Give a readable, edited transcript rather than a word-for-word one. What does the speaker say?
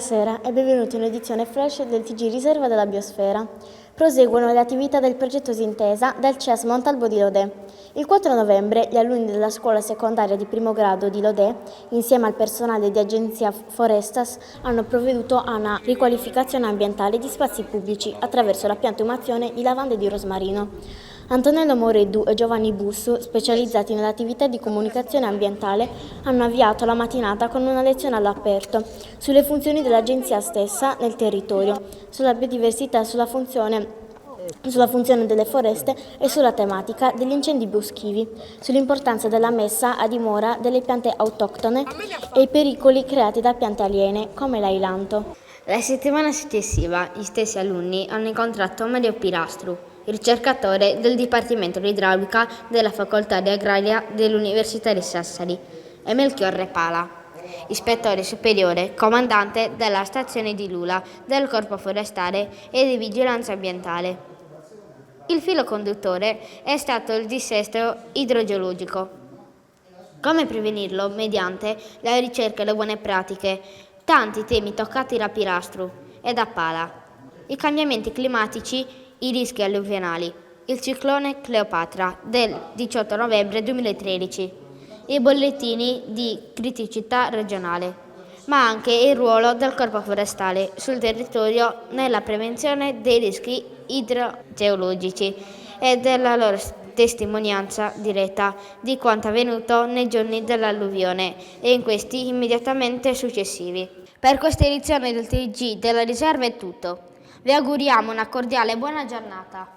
Buonasera e benvenuti in un'edizione flash del TG Riserva della Biosfera. Proseguono le attività del progetto Sintesa del CES Montalbo di Lodè. Il 4 novembre gli alunni della scuola secondaria di primo grado di Lodè, insieme al personale di Agenzia Forestas, hanno provveduto a una riqualificazione ambientale di spazi pubblici attraverso la piantumazione di lavande e di rosmarino. Antonello Moreddu e Giovanni Bussu, specializzati nell'attività di comunicazione ambientale, hanno avviato la mattinata con una lezione all'aperto sulle funzioni dell'agenzia stessa nel territorio, sulla biodiversità e sulla funzione delle foreste e sulla tematica degli incendi boschivi, sull'importanza della messa a dimora delle piante autoctone e i pericoli creati da piante aliene come l'ailanto. La settimana successiva gli stessi alunni hanno incontrato Mario Pilastru, ricercatore del Dipartimento di Idraulica della Facoltà di Agraria dell'Università di Sassari, e Melchiorre Pala, ispettore superiore, comandante della stazione di Lula del Corpo Forestale e di Vigilanza Ambientale. Il filo conduttore è stato il dissesto idrogeologico. Come prevenirlo mediante la ricerca e le buone pratiche, tanti temi toccati da Pilastru e da Pala. I cambiamenti climatici, i rischi alluvionali, il ciclone Cleopatra del 18 novembre 2013, i bollettini di criticità regionale, ma anche il ruolo del Corpo Forestale sul territorio nella prevenzione dei rischi idrogeologici e della loro testimonianza diretta di quanto avvenuto nei giorni dell'alluvione e in questi immediatamente successivi. Per questa edizione del TG della Riserva è tutto. Vi auguriamo una cordiale buona giornata.